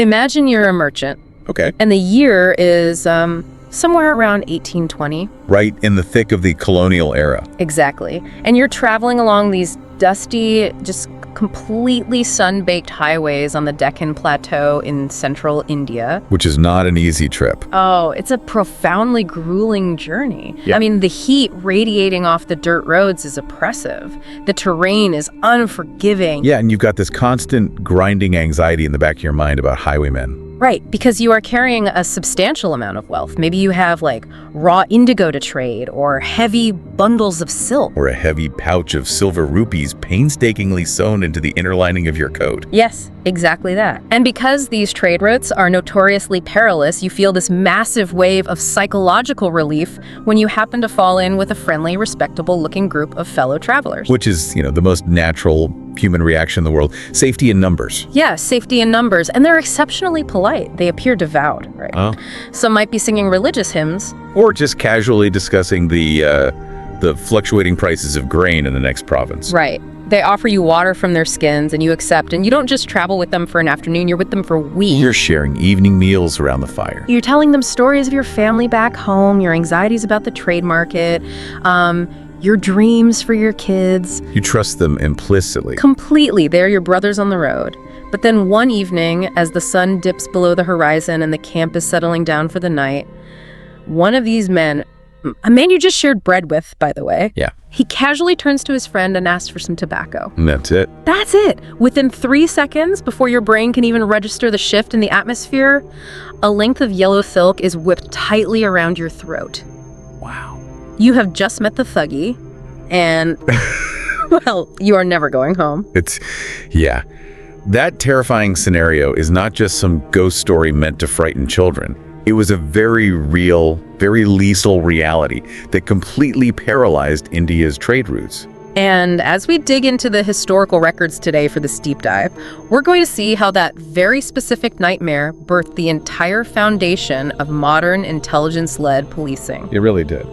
Imagine you're a merchant. Okay. And the year is somewhere around 1820. Right in the thick of the colonial era. Exactly. And you're traveling along these dusty, just completely sun-baked highways on the Deccan Plateau in central India. Which is not an easy trip. Oh, it's a profoundly grueling journey. Yeah. I mean, the heat radiating off the dirt roads is oppressive. The terrain is unforgiving. Yeah, and you've got this constant grinding anxiety in the back of your mind about highwaymen. Right, because you are carrying a substantial amount of wealth. Maybe you have like raw indigo to trade or heavy bundles of silk. Or a heavy pouch of silver rupees painstakingly sewn into the inner lining of your coat. Yes, exactly that. And because these trade routes are notoriously perilous, you feel this massive wave of psychological relief when you happen to fall in with a friendly, respectable-looking group of fellow travelers. Which is, the most natural human reaction in the world. Safety in numbers. Yeah, safety in numbers. And they're exceptionally polite. They appear devout, right? Oh. Some might be singing religious hymns. Or just casually discussing the fluctuating prices of grain in the next province. Right. They offer you water from their skins and you accept. And you don't just travel with them for an afternoon, you're with them for weeks. You're sharing evening meals around the fire. You're telling them stories of your family back home, your anxieties about the trade market, your dreams for your kids. You trust them implicitly. Completely. They're your brothers on the road. But then one evening, as the sun dips below the horizon and the camp is settling down for the night, one of these men, a man you just shared bread with, by the way, Yeah. he casually turns to his friend and asks for some tobacco. And that's it. That's it. Within 3 seconds, before your brain can even register the shift in the atmosphere, a length of yellow silk is whipped tightly around your throat. Wow. You have just met the Thuggee, and, well, you are never going home. Yeah. That terrifying scenario is not just some ghost story meant to frighten children. It was a very real, very lethal reality that completely paralyzed India's trade routes. And as we dig into the historical records today for this deep dive, we're going to see how that very specific nightmare birthed the entire foundation of modern intelligence-led policing. It really did.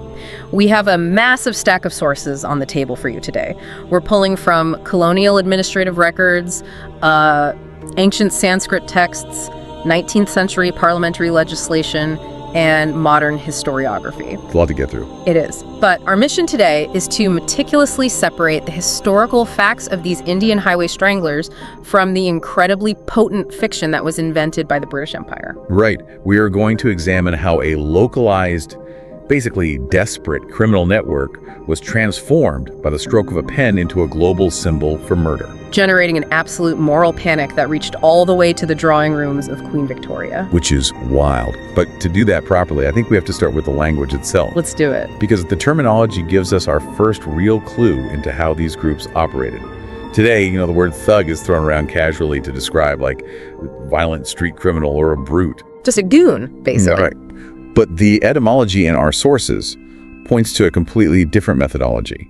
We have a massive stack of sources on the table for you today. We're pulling from colonial administrative records, ancient Sanskrit texts, 19th century parliamentary legislation, and modern historiography. It's a lot to get through. It is. But our mission today is to meticulously separate the historical facts of these Indian highway stranglers from the incredibly potent fiction that was invented by the British Empire. Right. We are going to examine how a localized, basically desperate criminal network was transformed by the stroke of a pen into a global symbol for murder, generating an absolute moral panic that reached all the way to the drawing rooms of Queen Victoria. which is wild. But to do that properly, I think we have to start with the language itself. Let's do it. Because the terminology gives us our first real clue into how these groups operated. Today, the word thug is thrown around casually to describe like violent street criminal or a brute. Just a goon, basically. Right. But the etymology in our sources points to a completely different methodology.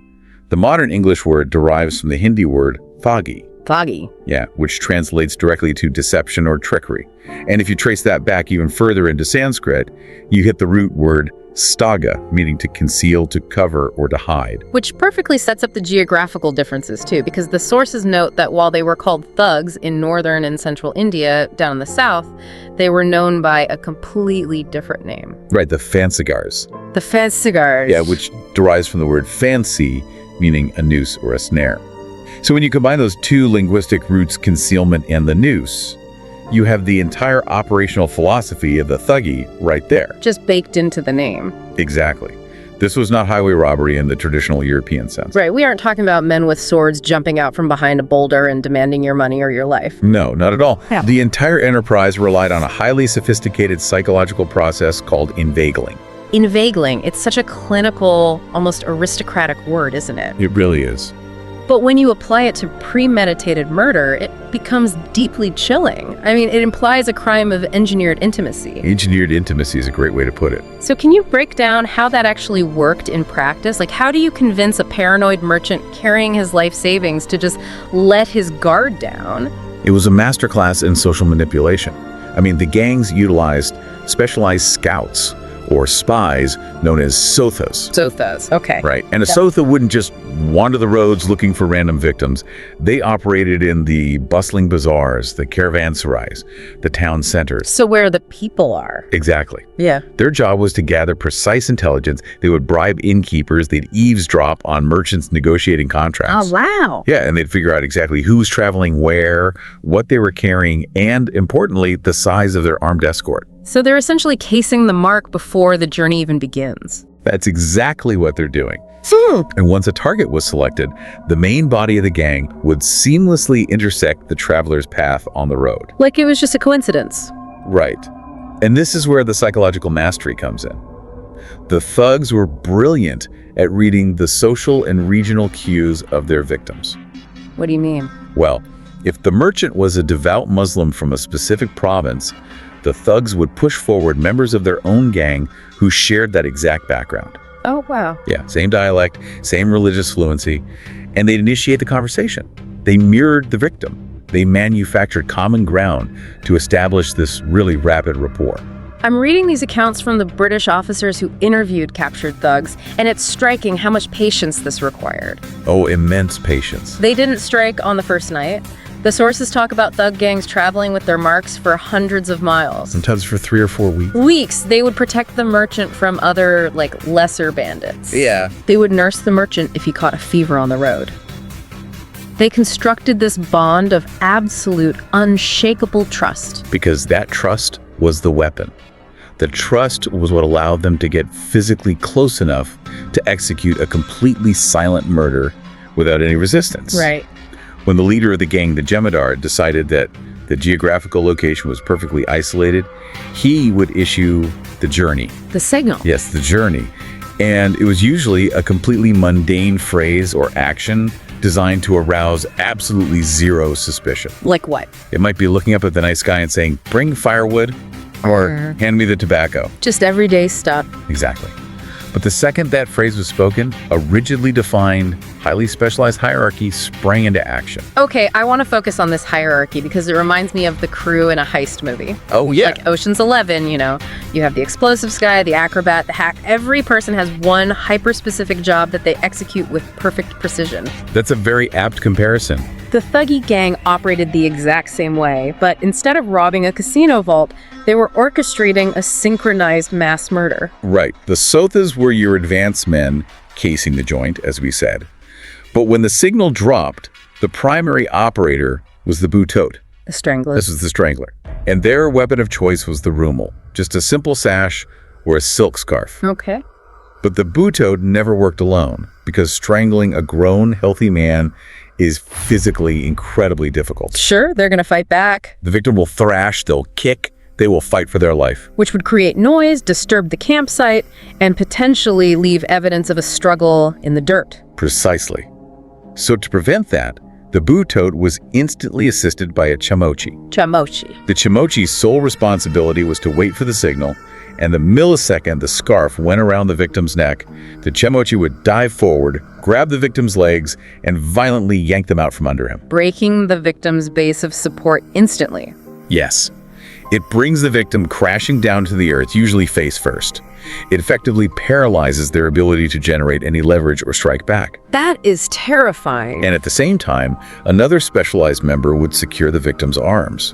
The modern English word derives from the Hindi word Thuggee. Thuggee. Yeah, which translates directly to deception or trickery. And if you trace that back even further into Sanskrit, you hit the root word staga, meaning to conceal, to cover, or to hide. Which perfectly sets up the geographical differences too, because the sources note that while they were called thugs in northern and central India, down in the south, they were known by a completely different name. Right, the fancigars. The fancigars. Yeah, which derives from the word fancy, meaning a noose or a snare. So when you combine those two linguistic roots, concealment and the noose, you have the entire operational philosophy of the Thuggee right there. Just baked into the name. Exactly. This was not highway robbery in the traditional European sense. Right, we aren't talking about men with swords jumping out from behind a boulder and demanding your money or your life. No, not at all. Yeah. The entire enterprise relied on a highly sophisticated psychological process called inveigling. Inveigling, it's such a clinical, almost aristocratic word, isn't it? It really is. But when you apply it to premeditated murder, it becomes deeply chilling. I mean, it implies a crime of engineered intimacy. Engineered intimacy is a great way to put it. So can you break down how that actually worked in practice? Like, how do you convince a paranoid merchant carrying his life savings to just let his guard down? It was a masterclass in social manipulation. I mean, the gangs utilized specialized scouts or spies known as sothas. Sothas, okay. Right, and a sotha wouldn't just wander the roads looking for random victims. They operated in the bustling bazaars, the caravanserais, the town centers. So where the people are. Exactly. Yeah. Their job was to gather precise intelligence. They would bribe innkeepers. They'd eavesdrop on merchants negotiating contracts. Oh, wow. Yeah, and they'd figure out exactly who's traveling where, what they were carrying, and importantly, the size of their armed escort. So they're essentially casing the mark before the journey even begins. That's exactly what they're doing. And once a target was selected, the main body of the gang would seamlessly intersect the traveler's path on the road. Like it was just a coincidence. Right. And this is where the psychological mastery comes in. The thugs were brilliant at reading the social and regional cues of their victims. What do you mean? Well, if the merchant was a devout Muslim from a specific province, the thugs would push forward members of their own gang who shared that exact background. Oh, wow. Yeah, same dialect, same religious fluency, and they'd initiate the conversation. They mirrored the victim. They manufactured common ground to establish this really rapid rapport. I'm reading these accounts from the British officers who interviewed captured thugs, and it's striking how much patience this required. Oh, immense patience. They didn't strike on the first night. The sources talk about thug gangs traveling with their marks for hundreds of miles. Sometimes for 3 or 4 weeks. Weeks, they would protect the merchant from other, lesser bandits. Yeah. They would nurse the merchant if he caught a fever on the road. They constructed this bond of absolute, unshakable trust. Because that trust was the weapon. The trust was what allowed them to get physically close enough to execute a completely silent murder without any resistance. Right. When the leader of the gang, the Jemadar, decided that the geographical location was perfectly isolated, he would issue the journey. The signal. Yes, the journey. And it was usually a completely mundane phrase or action designed to arouse absolutely zero suspicion. Like what? It might be looking up at the night sky and saying, "Bring firewood," or "Hand me the tobacco." Just everyday stuff. Exactly. But the second that phrase was spoken, a rigidly defined, highly specialized hierarchy sprang into action. Okay, I want to focus on this hierarchy because it reminds me of the crew in a heist movie. Oh, yeah. Like Ocean's 11, you have the explosives guy, the acrobat, the hack. Every person has one hyper-specific job that they execute with perfect precision. That's a very apt comparison. The Thuggee gang operated the exact same way, but instead of robbing a casino vault, they were orchestrating a synchronized mass murder. Right. The Sothas were your advanced men casing the joint, as we said. But when the signal dropped, the primary operator was the Butot. The Strangler. This was the Strangler. And their weapon of choice was the Rumal, just a simple sash or a silk scarf. Okay. But the Butot never worked alone, because strangling a grown, healthy man is physically incredibly difficult. Sure, they're going to fight back. The victim will thrash, they'll kick, they will fight for their life. Which would create noise, disturb the campsite, and potentially leave evidence of a struggle in the dirt. Precisely. So to prevent that, the Butot was instantly assisted by a chamochi. Chamochi. The chamochi's sole responsibility was to wait for the signal, and the millisecond the scarf went around the victim's neck, the chamochi would dive forward, grab the victim's legs, and violently yank them out from under him. Breaking the victim's base of support instantly. Yes. It brings the victim crashing down to the earth, usually face first. It effectively paralyzes their ability to generate any leverage or strike back. That is terrifying. And at the same time, another specialized member would secure the victim's arms.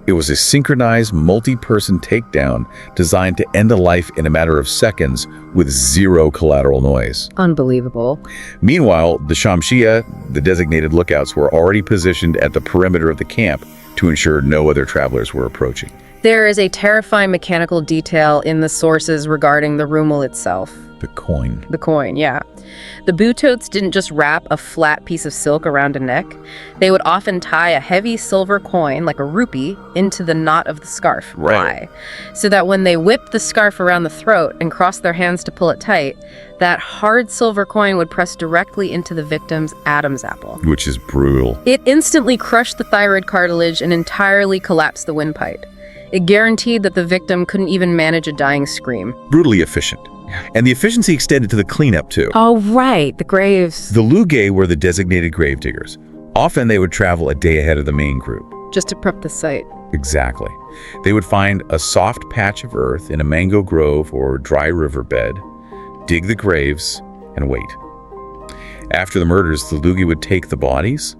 It was a synchronized, multi-person takedown designed to end a life in a matter of seconds with zero collateral noise. Unbelievable. Meanwhile, the Shamshia, the designated lookouts, were already positioned at the perimeter of the camp to ensure no other travelers were approaching. There is a terrifying mechanical detail in the sources regarding the Rumal itself. The coin. The coin, yeah. The Butots didn't just wrap a flat piece of silk around a neck. They would often tie a heavy silver coin, like a rupee, into the knot of the scarf. Right. Why? So that when they whipped the scarf around the throat and crossed their hands to pull it tight, that hard silver coin would press directly into the victim's Adam's apple. Which is brutal. It instantly crushed the thyroid cartilage and entirely collapsed the windpipe. It guaranteed that the victim couldn't even manage a dying scream. Brutally efficient. And the efficiency extended to the cleanup, too. Oh, right, the graves. The Lugay were the designated grave diggers. Often they would travel a day ahead of the main group. Just to prep the site. Exactly. They would find a soft patch of earth in a mango grove or dry riverbed, dig the graves, and wait. After the murders, the Thuggee would take the bodies,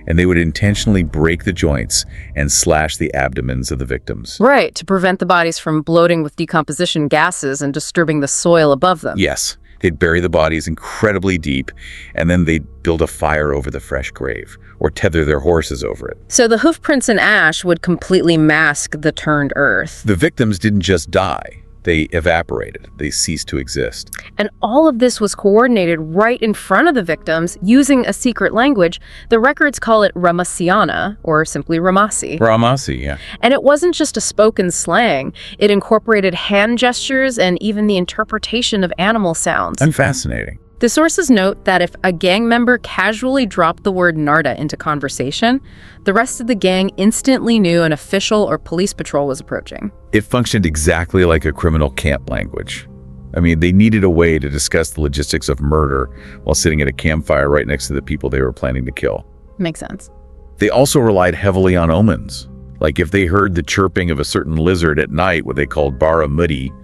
and they would intentionally break the joints and slash the abdomens of the victims. Right, to prevent the bodies from bloating with decomposition gases and disturbing the soil above them. Yes, they'd bury the bodies incredibly deep, and then they'd build a fire over the fresh grave, or tether their horses over it. So the hoof prints and ash would completely mask the turned earth. The victims didn't just die. They evaporated. They ceased to exist. And all of this was coordinated right in front of the victims using a secret language. The records call it Ramasiana, or simply Ramasi. Ramasi, yeah. And it wasn't just a spoken slang. It incorporated hand gestures and even the interpretation of animal sounds. And fascinating. The sources note that if a gang member casually dropped the word Narda into conversation, the rest of the gang instantly knew an official or police patrol was approaching. It functioned exactly like a criminal camp language. I mean, they needed a way to discuss the logistics of murder while sitting at a campfire right next to the people they were planning to kill. Makes sense. They also relied heavily on omens. Like if they heard the chirping of a certain lizard at night, what they called bara mudi,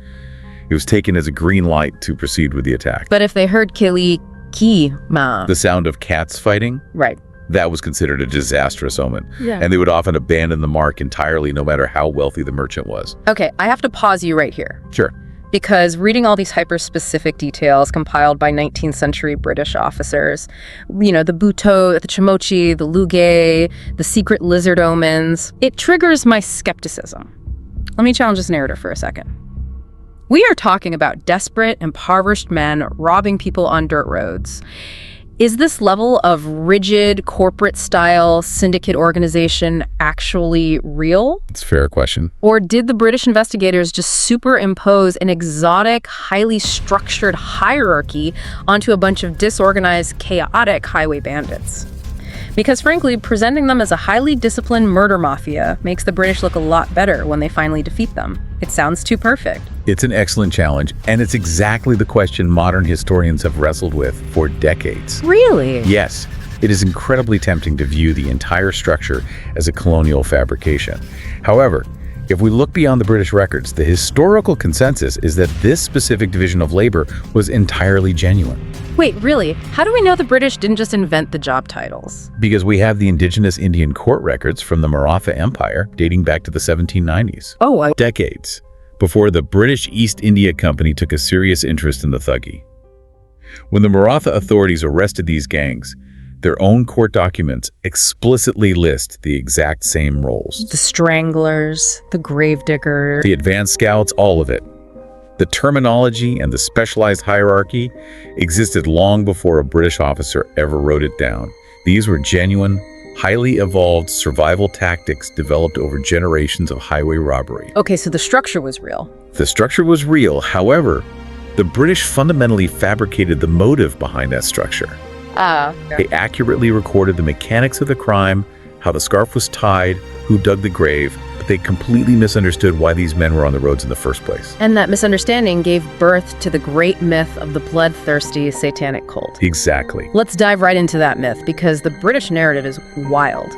it was taken as a green light to proceed with the attack. But if they heard kili ki ma, The sound of cats fighting, right, that was considered a disastrous omen. Yeah. And they would often abandon the mark entirely, no matter how wealthy the merchant was. Okay, I have to pause you right here. Sure. Because reading all these hyper-specific details compiled by 19th century British officers, the Buto, the Chimochi, the Luge, the secret lizard omens, it triggers my skepticism. Let me challenge this narrative for a second. We are talking about desperate, impoverished men robbing people on dirt roads. Is this level of rigid, corporate-style syndicate organization actually real? It's a fair question. Or did the British investigators just superimpose an exotic, highly structured hierarchy onto a bunch of disorganized, chaotic highway bandits? Because frankly, presenting them as a highly disciplined murder mafia makes the British look a lot better when they finally defeat them. It sounds too perfect. It's an excellent challenge, and it's exactly the question modern historians have wrestled with for decades. Really? Yes, it is incredibly tempting to view the entire structure as a colonial fabrication. However, if we look beyond the British records, the historical consensus is that this specific division of labor was entirely genuine. Wait, really? How do we know the British didn't just invent the job titles? Because we have the indigenous Indian court records from the Maratha Empire dating back to the 1790s. Oh, Decades before the British East India Company took a serious interest in the Thuggee. When the Maratha authorities arrested these gangs, their own court documents explicitly list the exact same roles. the stranglers, the gravediggers. The advanced scouts, all of it. The terminology and the specialized hierarchy existed long before a British officer ever wrote it down. These were genuine, highly evolved survival tactics developed over generations of highway robbery. Okay, so the structure was real. The structure was real, however, the British fundamentally fabricated the motive behind that structure. They accurately recorded the mechanics of the crime, how the scarf was tied, who dug the grave, but they completely misunderstood why these men were on the roads in the first place. And that misunderstanding gave birth to the great myth of the bloodthirsty satanic cult. Exactly. Let's dive right into that myth, because the British narrative is wild.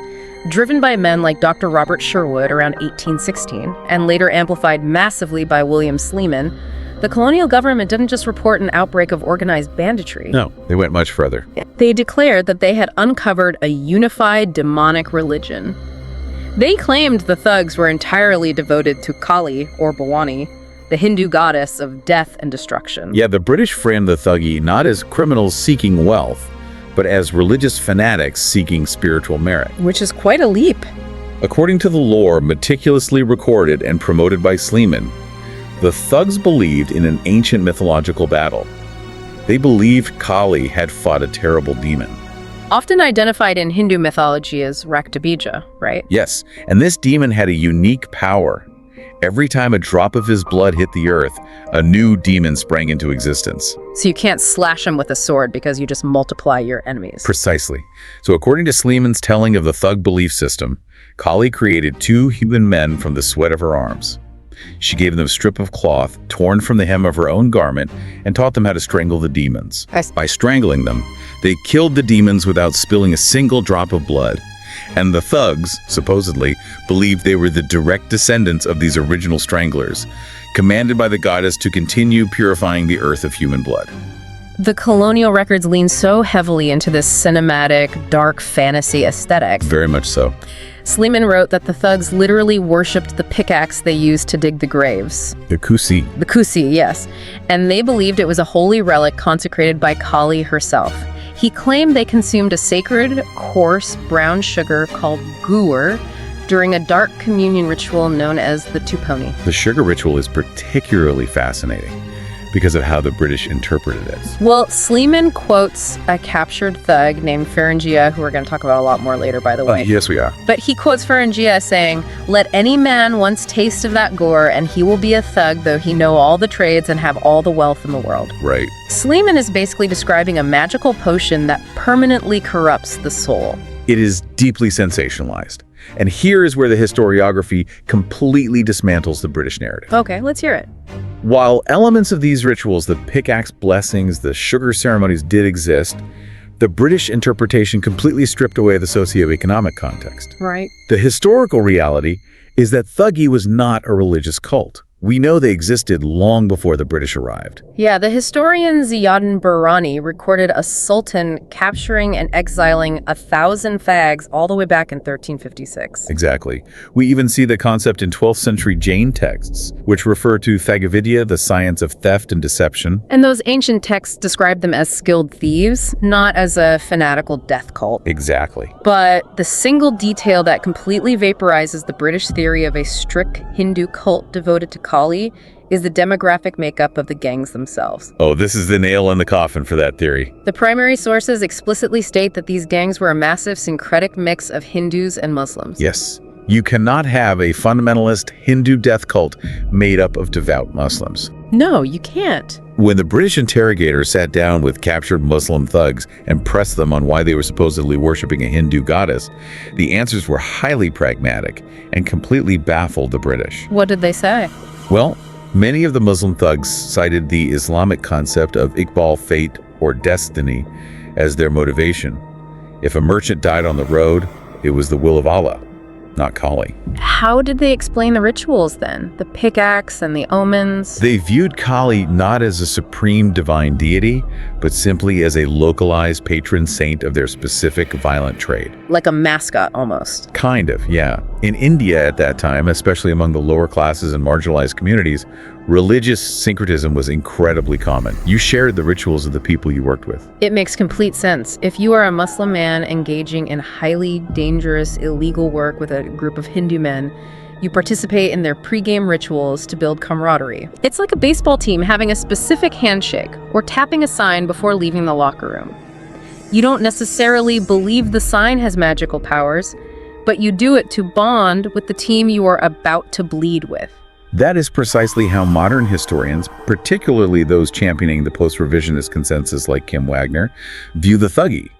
Driven by men like Dr. Robert Sherwood around 1816, and later amplified massively by William Sleeman, the colonial government didn't just report an outbreak of organized banditry. No, they went much further. They declared that they had uncovered a unified demonic religion. They claimed the thugs were entirely devoted to Kali, or Bhavani, the Hindu goddess of death and destruction. Yeah, the British framed the Thuggee not as criminals seeking wealth, but as religious fanatics seeking spiritual merit. Which is quite a leap. According to the lore meticulously recorded and promoted by Sleeman, the thugs believed in an ancient mythological battle. They believed Kali had fought a terrible demon. Often identified in Hindu mythology as Raktabija, right? Yes, and this demon had a unique power. Every time a drop of his blood hit the earth, a new demon sprang into existence. So you can't slash him with a sword because you just multiply your enemies. Precisely. So according to Sleeman's telling of the thug belief system, Kali created two human men from the sweat of her arms. She gave them a strip of cloth torn from the hem of her own garment and taught them how to strangle the demons. By strangling them, they killed the demons without spilling a single drop of blood. And the thugs, supposedly, believed they were the direct descendants of these original stranglers, commanded by the goddess to continue purifying the earth of human blood. The colonial records lean so heavily into this cinematic, dark fantasy aesthetic. Very much so. Sleeman wrote that the thugs literally worshipped the pickaxe they used to dig the graves. The Kusi. The Kusi, yes. And they believed it was a holy relic consecrated by Kali herself. He claimed they consumed a sacred, coarse, brown sugar called guar during a dark communion ritual known as the Tuponi. The sugar ritual is particularly fascinating because of how the British interpreted it. Well, Sleeman quotes a captured thug named Feringia, who we're going to talk about a lot more later, by the way. Yes, we are. But he quotes Feringia saying, "Let any man once taste of that gore, and he will be a thug, though he know all the trades and have all the wealth in the world." Right. Sleeman is basically describing a magical potion that permanently corrupts the soul. It is deeply sensationalized. And here is where the historiography completely dismantles the British narrative. Okay, let's hear it. While elements of these rituals, the pickaxe blessings, the sugar ceremonies did exist, the British interpretation completely stripped away the socioeconomic context. Right. The historical reality is that Thuggee was not a religious cult. We know they existed long before the British arrived. Yeah, the historian Ziauddin Bahrani recorded a sultan capturing and exiling 1,000 fags all the way back in 1356. Exactly. We even see the concept in 12th century Jain texts, which refer to Thagavidya, the science of theft and deception. And those ancient texts describe them as skilled thieves, not as a fanatical death cult. Exactly. But the single detail that completely vaporizes the British theory of a strict Hindu cult devoted to Kali is the demographic makeup of the gangs themselves. Oh, this is the nail in the coffin for that theory. The primary sources explicitly state that these gangs were a massive syncretic mix of Hindus and Muslims. Yes. You cannot have a fundamentalist Hindu death cult made up of devout Muslims. No, you can't. When the British interrogator sat down with captured Muslim thugs and pressed them on why they were supposedly worshiping a Hindu goddess, the answers were highly pragmatic and completely baffled the British. What did they say? Well, many of the Muslim thugs cited the Islamic concept of Iqbal, fate, or destiny as their motivation. If a merchant died on the road, it was the will of Allah, not Kali. How did they explain the rituals then? The pickaxe and the omens? They viewed Kali not as a supreme divine deity, but simply as a localized patron saint of their specific violent trade. Like a mascot, almost. Kind of, yeah. In India at that time, especially among the lower classes and marginalized communities, religious syncretism was incredibly common. You shared the rituals of the people you worked with. It makes complete sense. If you are a Muslim man engaging in highly dangerous, illegal work with a group of Hindu men, you participate in their pre-game rituals to build camaraderie. It's like a baseball team having a specific handshake or tapping a sign before leaving the locker room. You don't necessarily believe the sign has magical powers, but you do it to bond with the team you are about to bleed with. That is precisely how modern historians, particularly those championing the post-revisionist consensus like Kim Wagner, view the Thuggee.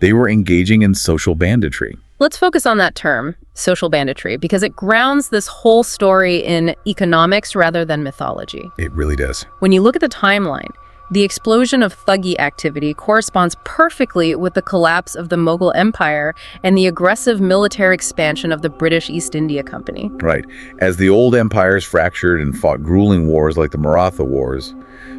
They were engaging in social banditry. Let's focus on that term, social banditry, because it grounds this whole story in economics rather than mythology. It really does. When you look at the timeline, the explosion of Thuggee activity corresponds perfectly with the collapse of the Mughal Empire and the aggressive military expansion of the British East India Company. Right. As the old empires fractured and fought grueling wars like the Maratha Wars,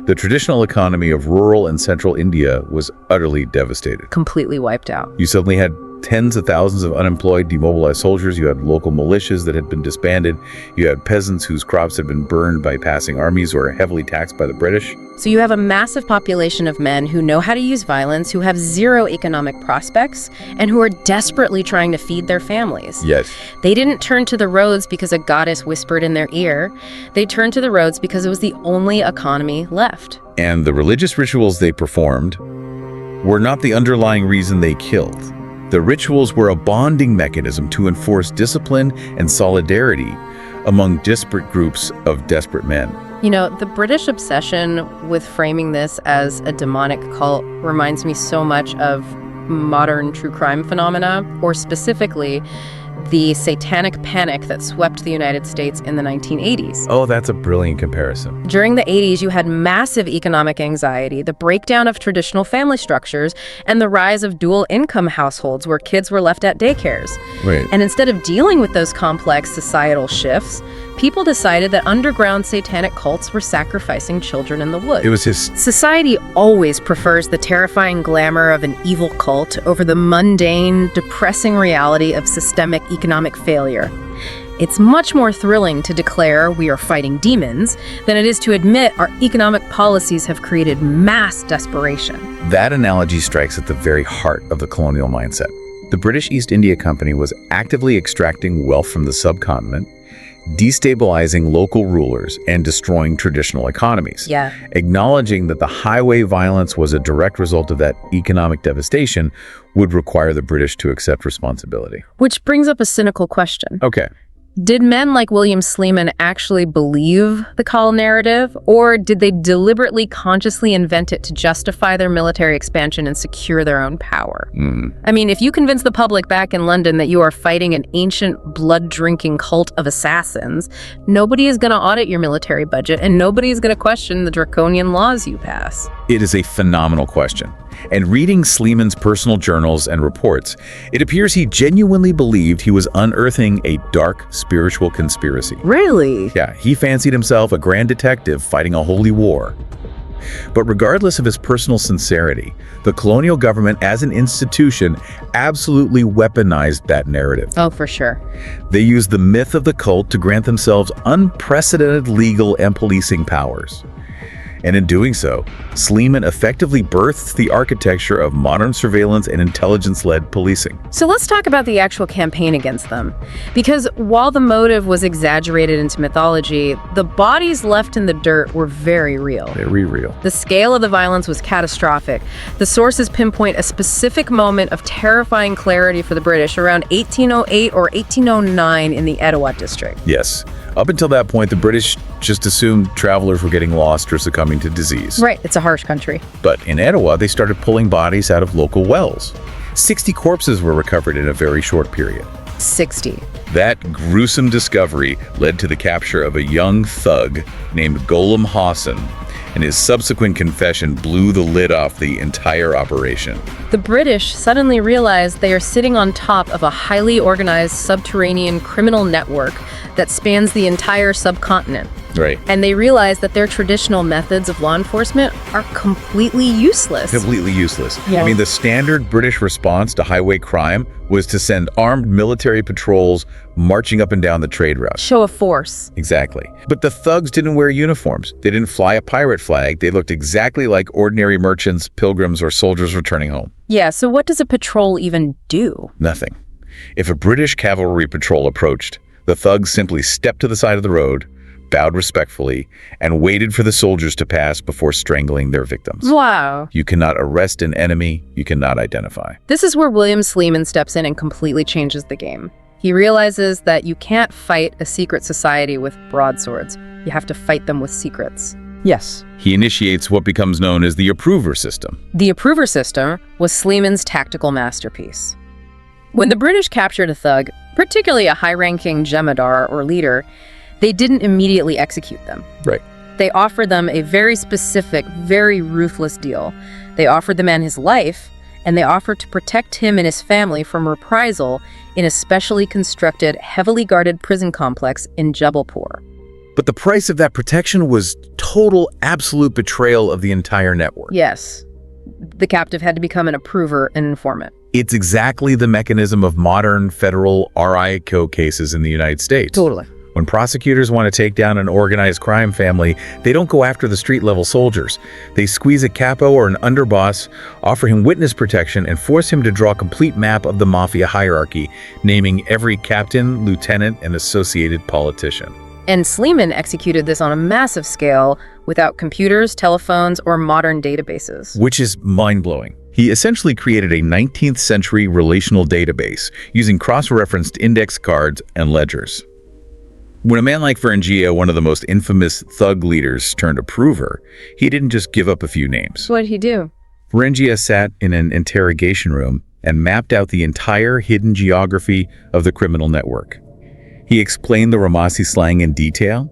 the traditional economy of rural and central India was utterly devastated. Completely wiped out. You suddenly had tens of thousands of unemployed, demobilized soldiers. You had local militias that had been disbanded. You had peasants whose crops had been burned by passing armies or heavily taxed by the British. So you have a massive population of men who know how to use violence, who have zero economic prospects, and who are desperately trying to feed their families. Yes. They didn't turn to the roads because a goddess whispered in their ear. They turned to the roads because it was the only economy left. And the religious rituals they performed were not the underlying reason they killed. The rituals were a bonding mechanism to enforce discipline and solidarity among disparate groups of desperate men. You know, the British obsession with framing this as a demonic cult reminds me so much of modern true crime phenomena, or specifically the satanic panic that swept the United States in the 1980s. Oh, that's a brilliant comparison. During the 80s, you had massive economic anxiety, the breakdown of traditional family structures, and the rise of dual-income households where kids were left at daycares. Right. And instead of dealing with those complex societal shifts, people decided that underground satanic cults were sacrificing children in the woods. It was his... Society always prefers the terrifying glamour of an evil cult over the mundane, depressing reality of systemic economic failure. It's much more thrilling to declare we are fighting demons than it is to admit our economic policies have created mass desperation. That analogy strikes at the very heart of the colonial mindset. The British East India Company was actively extracting wealth from the subcontinent, destabilizing local rulers, and destroying traditional economies. Yeah. Acknowledging that the highway violence was a direct result of that economic devastation would require the British to accept responsibility. Which brings up a cynical question. Okay. Did men like William Sleeman actually believe the call narrative, or did they deliberately, consciously invent it to justify their military expansion and secure their own power? I mean, if you convince the public back in London that you are fighting an ancient, blood-drinking cult of assassins, nobody is going to audit your military budget, and nobody is going to question the draconian laws you pass. It is a phenomenal question. And reading Sleeman's personal journals and reports, it appears he genuinely believed he was unearthing a dark spiritual conspiracy. Really? Yeah, he fancied himself a grand detective fighting a holy war. But regardless of his personal sincerity, the colonial government as an institution absolutely weaponized that narrative. Oh, for sure. They used the myth of the cult to grant themselves unprecedented legal and policing powers. And in doing so, Sleeman effectively birthed the architecture of modern surveillance and intelligence-led policing. So let's talk about the actual campaign against them. Because while the motive was exaggerated into mythology, the bodies left in the dirt were very real. Very real. The scale of the violence was catastrophic. The sources pinpoint a specific moment of terrifying clarity for the British around 1808 or 1809 in the Etowah district. Yes. Up until that point, the British just assumed travelers were getting lost or succumbing to disease. Right, it's a harsh country. But in Etowah, they started pulling bodies out of local wells. 60 corpses were recovered in a very short period. 60. That gruesome discovery led to the capture of a young thug named Ghulam Hassan, and his subsequent confession blew the lid off the entire operation. The British suddenly realized they are sitting on top of a highly organized subterranean criminal network that spans the entire subcontinent. Right. And they realized that their traditional methods of law enforcement are completely useless. Completely useless. Yeah. I mean, the standard British response to highway crime was to send armed military patrols marching up and down the trade routes. Show of force. Exactly. But the thugs didn't wear uniforms. They didn't fly a pirate flag. They looked exactly like ordinary merchants, pilgrims, or soldiers returning home. Yeah, so what does a patrol even do? Nothing. If a British cavalry patrol approached, the thugs simply stepped to the side of the road, bowed respectfully, and waited for the soldiers to pass before strangling their victims. Wow. You cannot arrest an enemy you cannot identify. This is where William Sleeman steps in and completely changes the game. He realizes that you can't fight a secret society with broadswords. You have to fight them with secrets. Yes. He initiates what becomes known as the approver system. The approver system was Sleeman's tactical masterpiece. When the British captured a thug, particularly a high-ranking jemadar or leader, they didn't immediately execute them. Right. They offered them a very specific, very ruthless deal. They offered the man his life, and they offered to protect him and his family from reprisal in a specially constructed, heavily guarded prison complex in Jabalpur. But the price of that protection was total, absolute betrayal of the entire network. Yes. The captive had to become an approver and informant. It's exactly the mechanism of modern federal RICO cases in the United States. Totally. When prosecutors want to take down an organized crime family, they don't go after the street-level soldiers. They squeeze a capo or an underboss, offer him witness protection, and force him to draw a complete map of the mafia hierarchy, naming every captain, lieutenant, and associated politician. And Sleeman executed this on a massive scale without computers, telephones, or modern databases. Which is mind-blowing. He essentially created a 19th century relational database using cross-referenced index cards and ledgers. When a man like Ferengia, one of the most infamous thug leaders, turned approver, he didn't just give up a few names. What did he do? Ferengia sat in an interrogation room and mapped out the entire hidden geography of the criminal network. He explained the Ramasi slang in detail.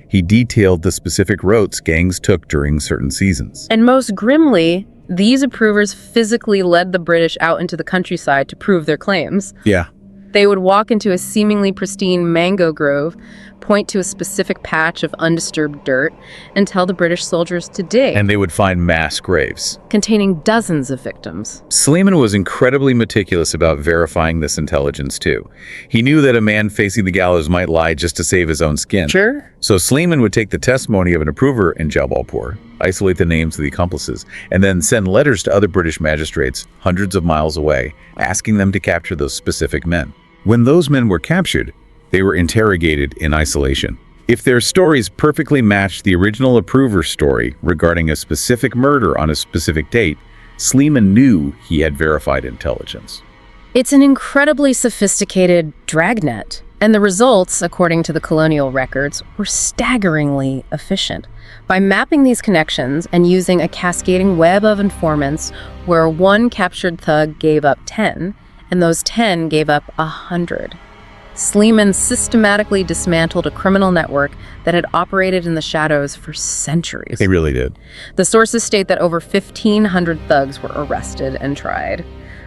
He detailed the specific routes gangs took during certain seasons. And most grimly, these approvers physically led the British out into the countryside to prove their claims. Yeah. They would walk into a seemingly pristine mango grove, point to a specific patch of undisturbed dirt, and tell the British soldiers to dig. And they would find mass graves containing dozens of victims. Sleeman was incredibly meticulous about verifying this intelligence, too. He knew that a man facing the gallows might lie just to save his own skin. Sure. So Sleeman would take the testimony of an approver in Jabalpur, isolate the names of the accomplices, and then send letters to other British magistrates hundreds of miles away, asking them to capture those specific men. When those men were captured, they were interrogated in isolation. If their stories perfectly matched the original approver's story regarding a specific murder on a specific date, Sleeman knew he had verified intelligence. It's an incredibly sophisticated dragnet, and the results, according to the colonial records, were staggeringly efficient. By mapping these connections and using a cascading web of informants where one captured thug gave up 10, and those 10 gave up 100. Sleeman systematically dismantled a criminal network that had operated in the shadows for centuries. They really did. The sources state that over 1,500 thugs were arrested and tried.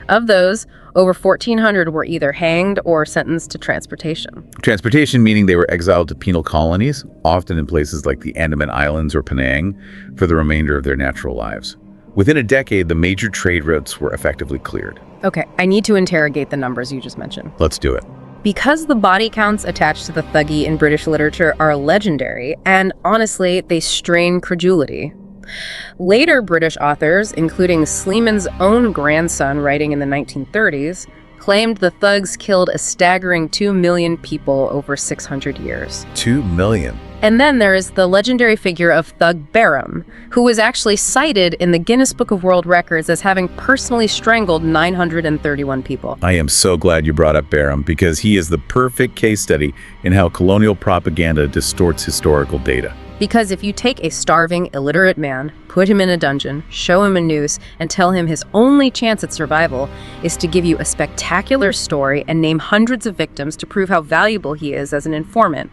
Of those, over 1,400 were either hanged or sentenced to transportation. Transportation meaning they were exiled to penal colonies, often in places like the Andaman Islands or Penang, for the remainder of their natural lives. Within a decade, the major trade routes were effectively cleared. Okay, I need to interrogate the numbers you just mentioned. Let's do it. Because the body counts attached to the Thuggee in British literature are legendary, and honestly, they strain credulity. Later British authors, including Sleeman's own grandson writing in the 1930s, claimed the thugs killed a staggering 2 million people over 600 years. 2 million. And then there is the legendary figure of Thug Behram, who was actually cited in the Guinness Book of World Records as having personally strangled 931 people. I am so glad you brought up Behram because he is the perfect case study in how colonial propaganda distorts historical data. Because if you take a starving, illiterate man, put him in a dungeon, show him a noose, and tell him his only chance at survival is to give you a spectacular story and name hundreds of victims to prove how valuable he is as an informant,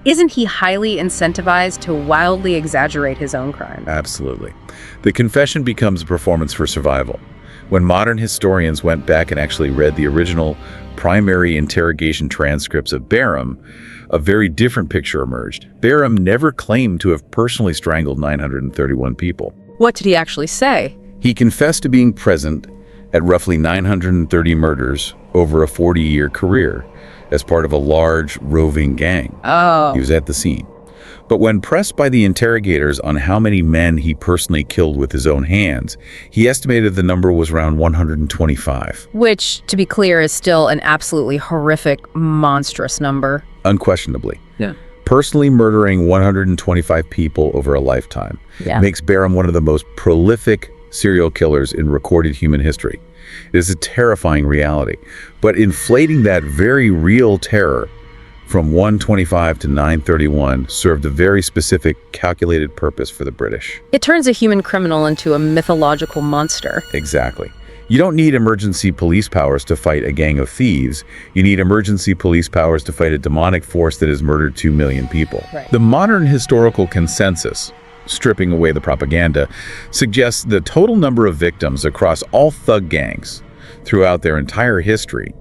isn't he highly incentivized to wildly exaggerate his own crime? Absolutely. The confession becomes a performance for survival. When modern historians went back and actually read the original primary interrogation transcripts of Behram, a very different picture emerged. Behram never claimed to have personally strangled 931 people. What did he actually say? He confessed to being present at roughly 930 murders over a 40-year career as part of a large roving gang. Oh. He was at the scene. But when pressed by the interrogators on how many men he personally killed with his own hands, he estimated the number was around 125. Which, to be clear, is still an absolutely horrific, monstrous number. Unquestionably. Yeah. Personally murdering 125 people over a lifetime makes Behram one of the most prolific serial killers in recorded human history. It is a terrifying reality, but inflating that very real terror from 125 to 931 served a very specific, calculated purpose for the British. It turns a human criminal into a mythological monster. Exactly. You don't need emergency police powers to fight a gang of thieves. You need emergency police powers to fight a demonic force that has murdered 2 million people. Right. The modern historical consensus, stripping away the propaganda, suggests the total number of victims across all thug gangs throughout their entire history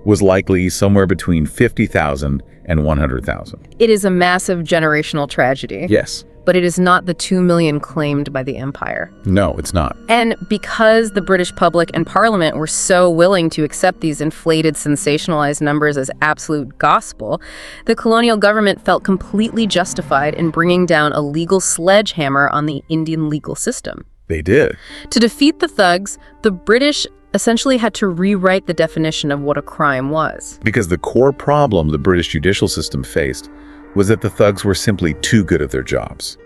was likely somewhere between 50,000 and 100,000. It is a massive generational tragedy. Yes. But it is not the 2 million claimed by the empire. No, it's not. And because the British public and Parliament were so willing to accept these inflated, sensationalized numbers as absolute gospel, the colonial government felt completely justified in bringing down a legal sledgehammer on the Indian legal system. They did. To defeat the thugs, the British essentially had to rewrite the definition of what a crime was. Because the core problem the British judicial system faced was that the thugs were simply too good at their jobs.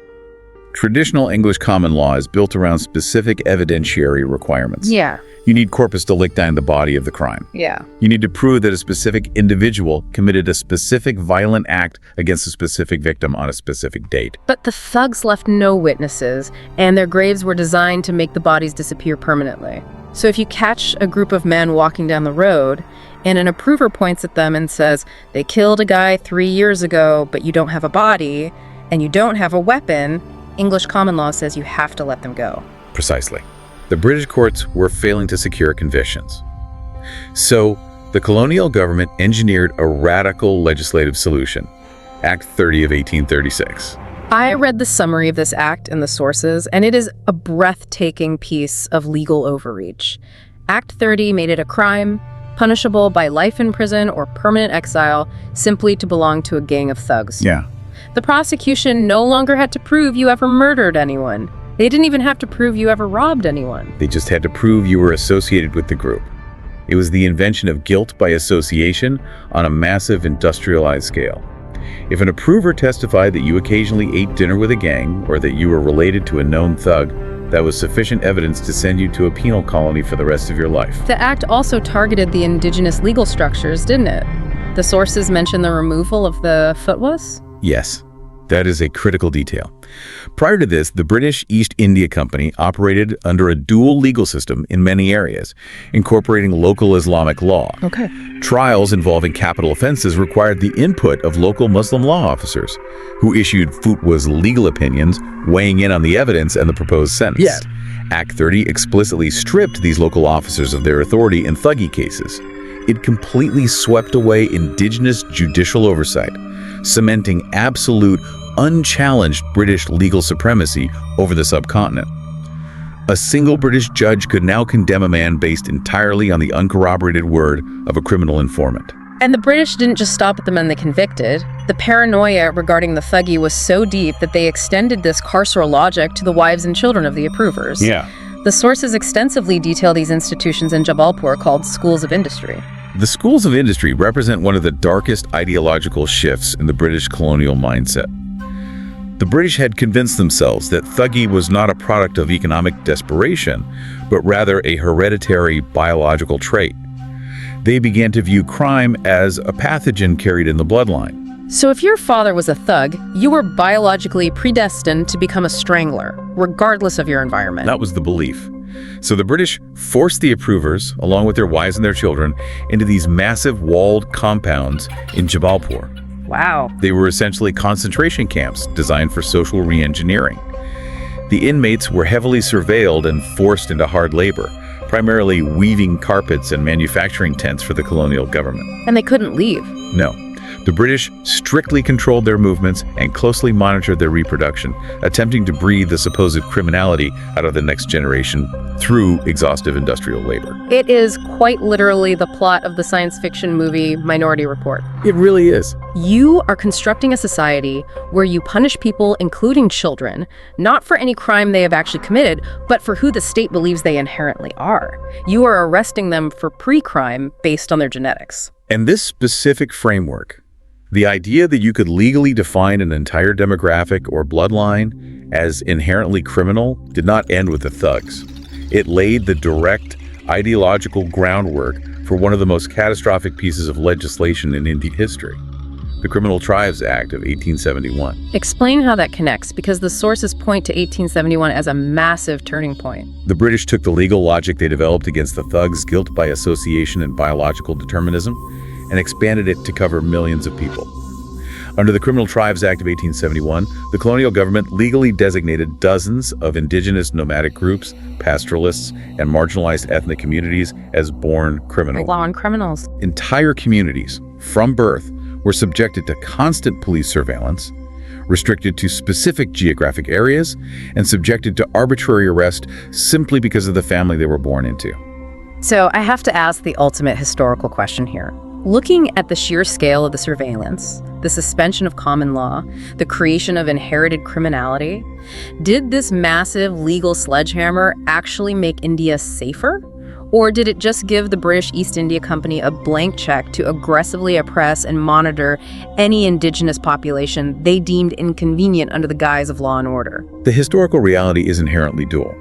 Traditional English common law is built around specific evidentiary requirements. Yeah. You need corpus delicti in the body of the crime. Yeah. You need to prove that a specific individual committed a specific violent act against a specific victim on a specific date. But the thugs left no witnesses, and their graves were designed to make the bodies disappear permanently. So if you catch a group of men walking down the road and an approver points at them and says, they killed a guy 3 years ago, but you don't have a body and you don't have a weapon, English common law says you have to let them go. Precisely. The British courts were failing to secure convictions. So the colonial government engineered a radical legislative solution, Act 30 of 1836. I read the summary of this act and the sources, and it is a breathtaking piece of legal overreach. Act 30 made it a crime, punishable by life in prison or permanent exile, simply to belong to a gang of thugs. Yeah. The prosecution no longer had to prove you ever murdered anyone. They didn't even have to prove you ever robbed anyone. They just had to prove you were associated with the group. It was the invention of guilt by association on a massive industrialized scale. If an approver testified that you occasionally ate dinner with a gang or that you were related to a known thug, that was sufficient evidence to send you to a penal colony for the rest of your life. The act also targeted the indigenous legal structures, didn't it? The sources mention the removal of the futwas? Yes, that is a critical detail. Prior to this, the British East India Company operated under a dual legal system in many areas, incorporating local Islamic law. Okay. Trials involving capital offenses required the input of local Muslim law officers, who issued fatwas legal opinions, weighing in on the evidence and the proposed sentence. Yeah. Act 30 explicitly stripped these local officers of their authority in Thuggee cases. It completely swept away indigenous judicial oversight, cementing absolute, unchallenged British legal supremacy over the subcontinent. A single British judge could now condemn a man based entirely on the uncorroborated word of a criminal informant. And the British didn't just stop at the men they convicted. The paranoia regarding the Thuggee was so deep that they extended this carceral logic to the wives and children of the approvers. Yeah. The sources extensively detail these institutions in Jabalpur called schools of industry. The schools of industry represent one of the darkest ideological shifts in the British colonial mindset. The British had convinced themselves that Thuggee was not a product of economic desperation, but rather a hereditary biological trait. They began to view crime as a pathogen carried in the bloodline. So if your father was a thug, you were biologically predestined to become a strangler, regardless of your environment. That was the belief. So the British forced the approvers, along with their wives and their children, into these massive walled compounds in Jabalpur. Wow. They were essentially concentration camps designed for social re-engineering. The inmates were heavily surveilled and forced into hard labor, primarily weaving carpets and manufacturing tents for the colonial government. And they couldn't leave. No. The British strictly controlled their movements and closely monitored their reproduction, attempting to breed the supposed criminality out of the next generation through exhaustive industrial labor. It is quite literally the plot of the science fiction movie Minority Report. It really is. You are constructing a society where you punish people, including children, not for any crime they have actually committed, but for who the state believes they inherently are. You are arresting them for pre-crime based on their genetics. And this specific framework, the idea that you could legally define an entire demographic or bloodline as inherently criminal, did not end with the thugs. It laid the direct ideological groundwork for one of the most catastrophic pieces of legislation in Indian history, the Criminal Tribes Act of 1871. Explain how that connects, because the sources point to 1871 as a massive turning point. The British took the legal logic they developed against the thugs' guilt by association and biological determinism and expanded it to cover millions of people. Under the Criminal Tribes Act of 1871, the colonial government legally designated dozens of indigenous nomadic groups, pastoralists, and marginalized ethnic communities as born criminals. Law on criminals. Entire communities, from birth, were subjected to constant police surveillance, restricted to specific geographic areas, and subjected to arbitrary arrest simply because of the family they were born into. So I have to ask the ultimate historical question here. Looking at the sheer scale of the surveillance, the suspension of common law, the creation of inherited criminality, did this massive legal sledgehammer actually make India safer? Or did it just give the British East India Company a blank check to aggressively oppress and monitor any indigenous population they deemed inconvenient under the guise of law and order? The historical reality is inherently dual.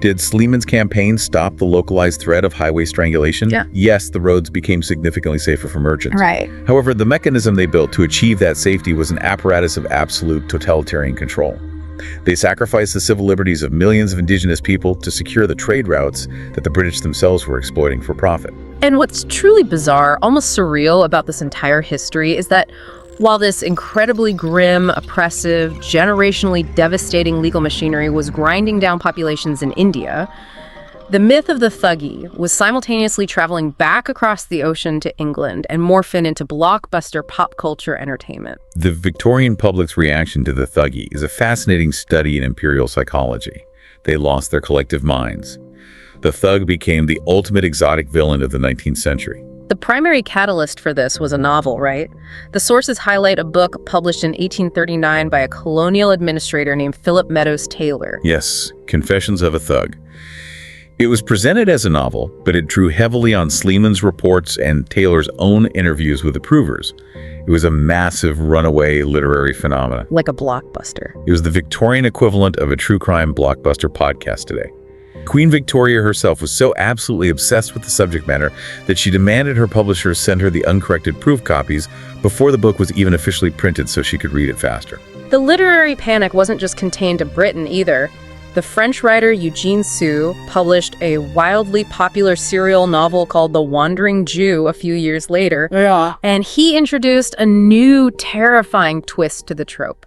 Did Sleeman's campaign stop the localized threat of highway strangulation? Yeah. Yes, the roads became significantly safer for merchants. Right. However, the mechanism they built to achieve that safety was an apparatus of absolute totalitarian control. They sacrificed the civil liberties of millions of indigenous people to secure the trade routes that the British themselves were exploiting for profit. And what's truly bizarre, almost surreal about this entire history is that while this incredibly grim, oppressive, generationally devastating legal machinery was grinding down populations in India, the myth of the Thuggee was simultaneously traveling back across the ocean to England and morphing into blockbuster pop culture entertainment. The Victorian public's reaction to the Thuggee is a fascinating study in imperial psychology. They lost their collective minds. The thug became the ultimate exotic villain of the 19th century. The primary catalyst for this was a novel, right? The sources highlight a book published in 1839 by a colonial administrator named Philip Meadows Taylor. Yes, Confessions of a Thug. It was presented as a novel, but it drew heavily on Sleeman's reports and Taylor's own interviews with approvers. It was a massive runaway literary phenomenon. Like a blockbuster. It was the Victorian equivalent of a true crime blockbuster podcast today. Queen Victoria herself was so absolutely obsessed with the subject matter that she demanded her publishers send her the uncorrected proof copies before the book was even officially printed so she could read it faster. The literary panic wasn't just contained to Britain either. The French writer Eugene Sue published a wildly popular serial novel called The Wandering Jew a few years later. Yeah. And he introduced a new, terrifying twist to the trope.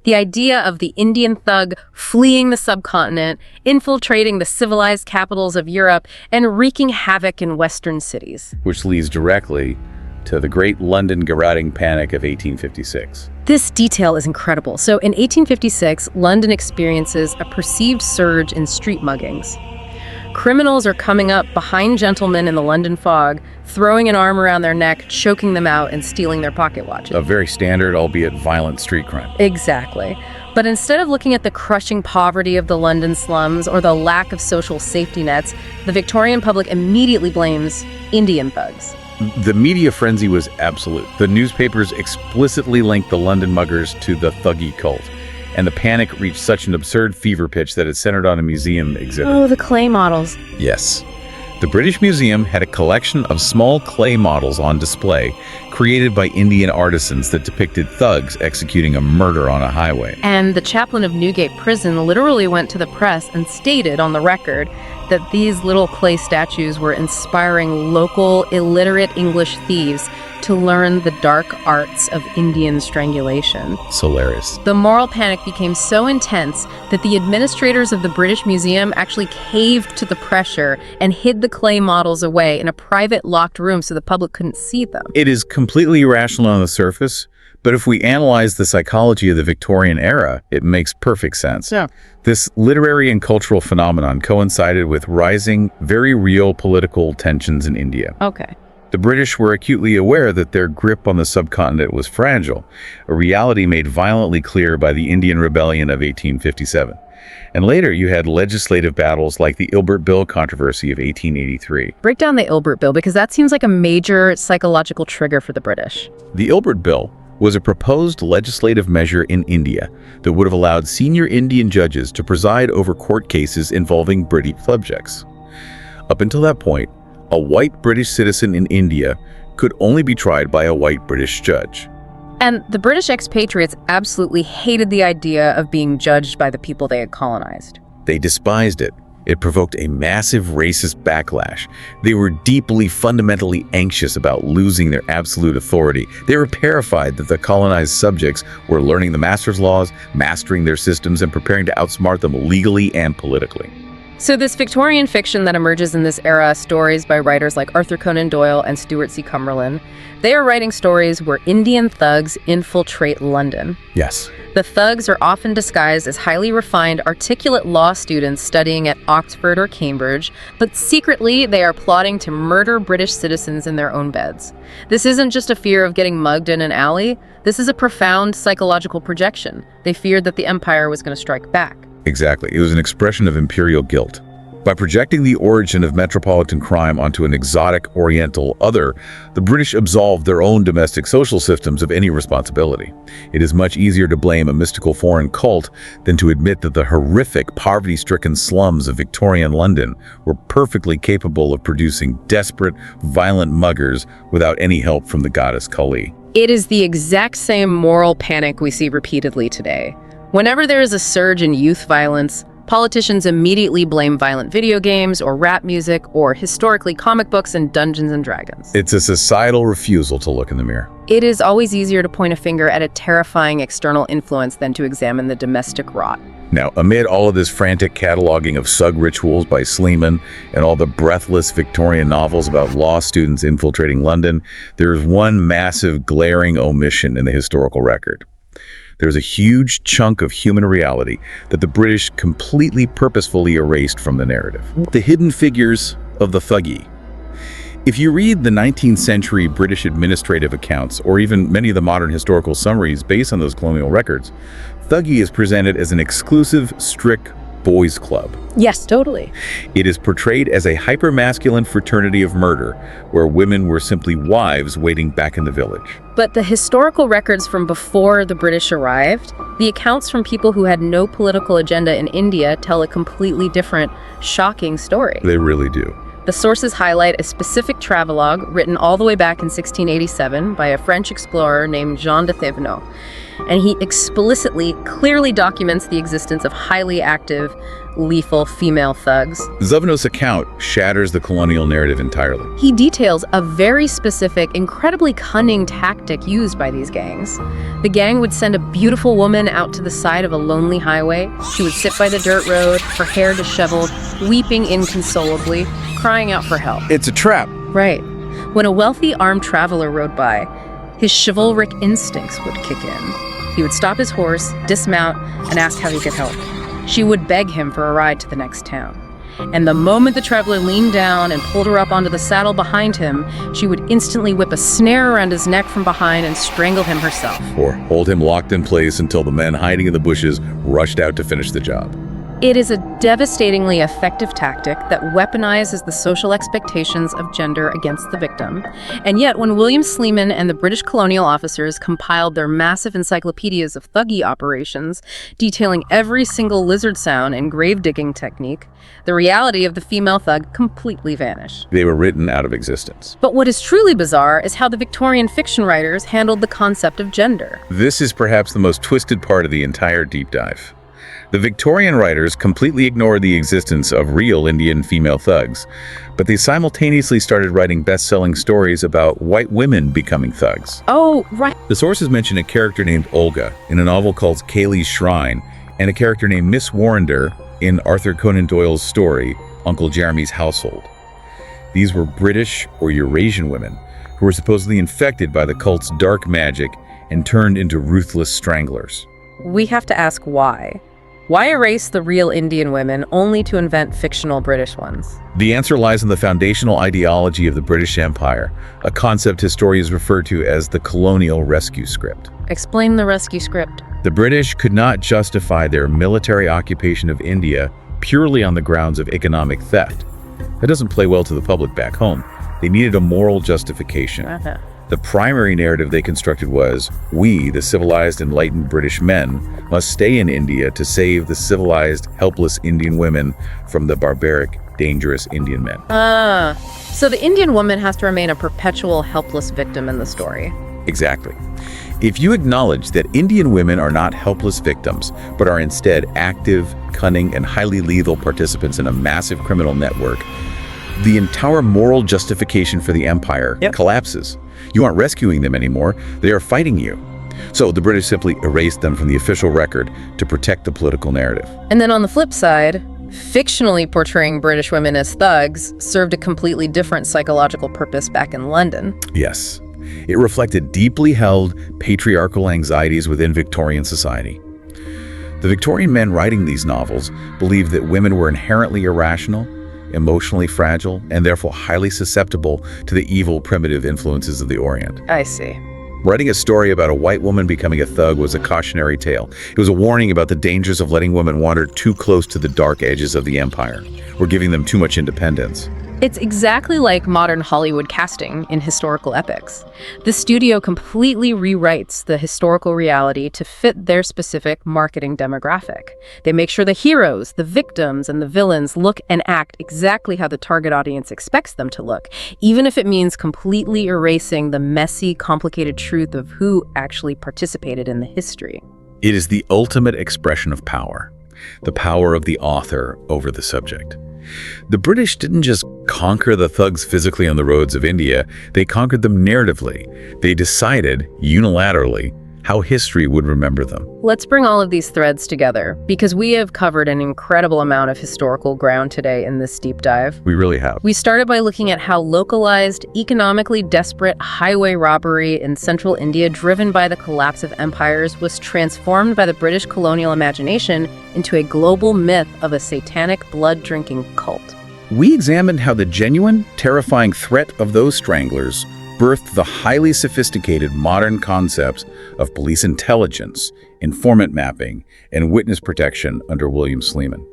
The idea of the Indian thug fleeing the subcontinent, infiltrating the civilized capitals of Europe, and wreaking havoc in Western cities. Which leads directly to the Great London Garrotting Panic of 1856. This detail is incredible. So in 1856, London experiences a perceived surge in street muggings. Criminals are coming up behind gentlemen in the London fog, throwing an arm around their neck, choking them out, and stealing their pocket watches. A very standard, albeit violent, street crime. Exactly. But instead of looking at the crushing poverty of the London slums or the lack of social safety nets, the Victorian public immediately blames Indian thugs. The media frenzy was absolute. The newspapers explicitly linked the London muggers to the Thuggee cult, and the panic reached such an absurd fever pitch that it centered on a museum exhibit. Oh, the clay models. Yes. The British Museum had a collection of small clay models on display created by Indian artisans that depicted thugs executing a murder on a highway. And the chaplain of Newgate Prison literally went to the press and stated on the record that these little clay statues were inspiring local illiterate English thieves to learn the dark arts of Indian strangulation. Hilarious. The moral panic became so intense that the administrators of the British Museum actually caved to the pressure and hid the clay models away in a private locked room so the public couldn't see them. It is completely irrational on the surface, but if we analyze the psychology of the Victorian era, it makes perfect sense. Yeah. This literary and cultural phenomenon coincided with rising, very real political tensions in India. Okay. The British were acutely aware that their grip on the subcontinent was fragile, a reality made violently clear by the Indian Rebellion of 1857. And later you had legislative battles like the Ilbert Bill controversy of 1883. Break down the Ilbert Bill, because that seems like a major psychological trigger for the British. The Ilbert Bill was a proposed legislative measure in India that would have allowed senior Indian judges to preside over court cases involving British subjects. Up until that point, a white British citizen in India could only be tried by a white British judge. And the British expatriates absolutely hated the idea of being judged by the people they had colonized. They despised it. It provoked a massive racist backlash. They were deeply, fundamentally anxious about losing their absolute authority. They were terrified that the colonized subjects were learning the master's laws, mastering their systems, and preparing to outsmart them legally and politically. So this Victorian fiction that emerges in this era, stories by writers like Arthur Conan Doyle and Stuart C. Cumberland, they are writing stories where Indian thugs infiltrate London. Yes. The thugs are often disguised as highly refined, articulate law students studying at Oxford or Cambridge, but secretly they are plotting to murder British citizens in their own beds. This isn't just a fear of getting mugged in an alley. This is a profound psychological projection. They feared that the empire was going to strike back. Exactly. It was an expression of imperial guilt. By projecting the origin of metropolitan crime onto an exotic oriental other, the British absolved their own domestic social systems of any responsibility. It is much easier to blame a mystical foreign cult than to admit that the horrific, poverty-stricken slums of Victorian London were perfectly capable of producing desperate, violent muggers without any help from the goddess Kali. It is the exact same moral panic we see repeatedly today. Whenever there is a surge in youth violence, politicians immediately blame violent video games or rap music or historically comic books and Dungeons and Dragons. It's a societal refusal to look in the mirror. It is always easier to point a finger at a terrifying external influence than to examine the domestic rot. Now, amid all of this frantic cataloging of Sug rituals by Sleeman and all the breathless Victorian novels about law students infiltrating London, there is one massive glaring omission in the historical record. There's a huge chunk of human reality that the British completely purposefully erased from the narrative. The hidden figures of the Thuggee. If you read the 19th century British administrative accounts, or even many of the modern historical summaries based on those colonial records, Thuggee is presented as an exclusive, strict boys' club. Yes, totally. It is portrayed as a hyper-masculine fraternity of murder, where women were simply wives waiting back in the village. But the historical records from before the British arrived, the accounts from people who had no political agenda in India tell a completely different, shocking story. They really do. The sources highlight a specific travelogue written all the way back in 1687 by a French explorer named Jean de Thévenot. And he explicitly, clearly documents the existence of highly active, lethal female thugs. Thévenot's account shatters the colonial narrative entirely. He details a very specific, incredibly cunning tactic used by these gangs. The gang would send a beautiful woman out to the side of a lonely highway. She would sit by the dirt road, her hair disheveled, weeping inconsolably, crying out for help. It's a trap. Right. When a wealthy armed traveler rode by, his chivalric instincts would kick in. He would stop his horse, dismount, and ask how he could help. She would beg him for a ride to the next town. And the moment the traveler leaned down and pulled her up onto the saddle behind him, she would instantly whip a snare around his neck from behind and strangle him herself. Or hold him locked in place until the men hiding in the bushes rushed out to finish the job. It is a devastatingly effective tactic that weaponizes the social expectations of gender against the victim. And yet, when William Sleeman and the British colonial officers compiled their massive encyclopedias of Thuggee operations, detailing every single lizard sound and grave digging technique, the reality of the female thug completely vanished. They were written out of existence. But what is truly bizarre is how the Victorian fiction writers handled the concept of gender. This is perhaps the most twisted part of the entire deep dive. The Victorian writers completely ignored the existence of real Indian female thugs, but they simultaneously started writing best-selling stories about white women becoming thugs. Oh, right. The sources mention a character named Olga in a novel called Cayley's Shrine, and a character named Miss Warrender in Arthur Conan Doyle's story, Uncle Jeremy's Household. These were British or Eurasian women who were supposedly infected by the cult's dark magic and turned into ruthless stranglers. We have to ask why. Why erase the real Indian women only to invent fictional British ones? The answer lies in the foundational ideology of the British Empire, a concept historians refer to as the colonial rescue script. Explain the rescue script. The British could not justify their military occupation of India purely on the grounds of economic theft. That doesn't play well to the public back home. They needed a moral justification. The primary narrative they constructed was, we, the civilized, enlightened British men, must stay in India to save the civilized, helpless Indian women from the barbaric, dangerous Indian men. So the Indian woman has to remain a perpetual helpless victim in the story. Exactly. If you acknowledge that Indian women are not helpless victims, but are instead active, cunning, and highly lethal participants in a massive criminal network, the entire moral justification for the empire collapses. You aren't rescuing them anymore, they are fighting you. So the British simply erased them from the official record to protect the political narrative. And then on the flip side, fictionally portraying British women as thugs served a completely different psychological purpose back in London. Yes, it reflected deeply held patriarchal anxieties within Victorian society. The Victorian men writing these novels believed that women were inherently irrational, emotionally fragile, and therefore highly susceptible to the evil, primitive influences of the Orient. I see. Writing a story about a white woman becoming a thug was a cautionary tale. It was a warning about the dangers of letting women wander too close to the dark edges of the empire, or giving them too much independence. It's exactly like modern Hollywood casting in historical epics. The studio completely rewrites the historical reality to fit their specific marketing demographic. They make sure the heroes, the victims, and the villains look and act exactly how the target audience expects them to look, even if it means completely erasing the messy, complicated truth of who actually participated in the history. It is the ultimate expression of power, the power of the author over the subject. The British didn't just conquer the thugs physically on the roads of India, they conquered them narratively. They decided, unilaterally, how history would remember them. Let's bring all of these threads together, because we have covered an incredible amount of historical ground today in this deep dive. We really have. We started by looking at how localized, economically desperate highway robbery in central India, driven by the collapse of empires, was transformed by the British colonial imagination into a global myth of a satanic blood-drinking cult. We examined how the genuine, terrifying threat of those stranglers birthed the highly sophisticated modern concepts of police intelligence, informant mapping, and witness protection under William Sleeman.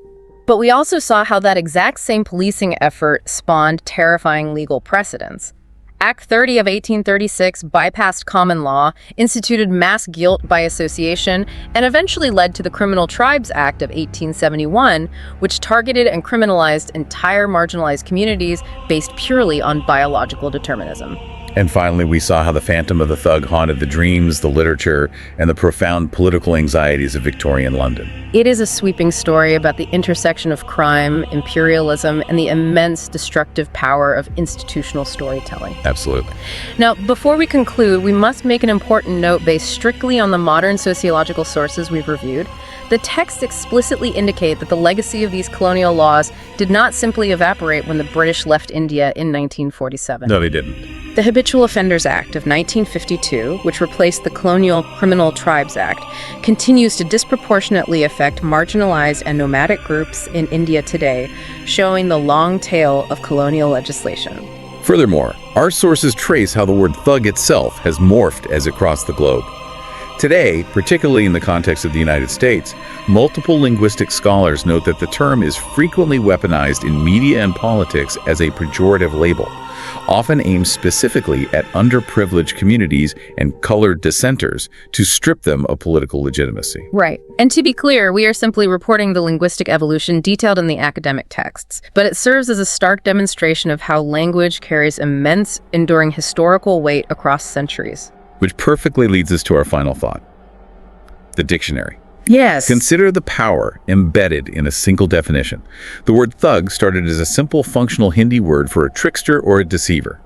But we also saw how that exact same policing effort spawned terrifying legal precedents. Act 30 of 1836 bypassed common law, instituted mass guilt by association, and eventually led to the Criminal Tribes Act of 1871, which targeted and criminalized entire marginalized communities based purely on biological determinism. And finally, we saw how the phantom of the thug haunted the dreams, the literature, and the profound political anxieties of Victorian London. It is a sweeping story about the intersection of crime, imperialism, and the immense destructive power of institutional storytelling. Absolutely. Now, before we conclude, we must make an important note based strictly on the modern sociological sources we've reviewed. The texts explicitly indicate that the legacy of these colonial laws did not simply evaporate when the British left India in 1947. No, they didn't. The Habitual Offenders Act of 1952, which replaced the Colonial Criminal Tribes Act, continues to disproportionately affect marginalized and nomadic groups in India today, showing the long tail of colonial legislation. Furthermore, our sources trace how the word thug itself has morphed as it crossed the globe. Today, particularly in the context of the United States, multiple linguistic scholars note that the term is frequently weaponized in media and politics as a pejorative label, often aimed specifically at underprivileged communities and colored dissenters to strip them of political legitimacy. Right. And to be clear, we are simply reporting the linguistic evolution detailed in the academic texts, but it serves as a stark demonstration of how language carries immense, enduring historical weight across centuries. Which perfectly leads us to our final thought. The dictionary. Yes. Consider the power embedded in a single definition. The word thug started as a simple functional Hindi word for a trickster or a deceiver,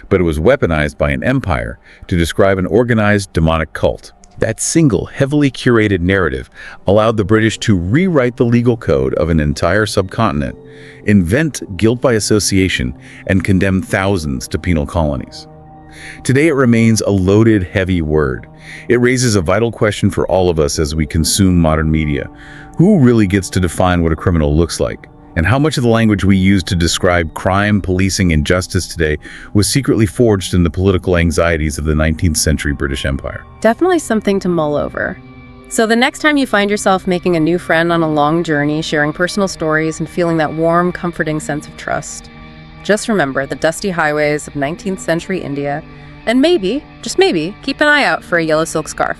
but it was weaponized by an empire to describe an organized demonic cult. That single, heavily curated narrative allowed the British to rewrite the legal code of an entire subcontinent, invent guilt by association, and condemn thousands to penal colonies. Today, it remains a loaded, heavy word. It raises a vital question for all of us as we consume modern media. Who really gets to define what a criminal looks like? And how much of the language we use to describe crime, policing, and justice today was secretly forged in the political anxieties of the 19th century British Empire? Definitely something to mull over. So the next time you find yourself making a new friend on a long journey, sharing personal stories, and feeling that warm, comforting sense of trust, just remember the dusty highways of 19th century India, and maybe, just maybe, keep an eye out for a yellow silk scarf.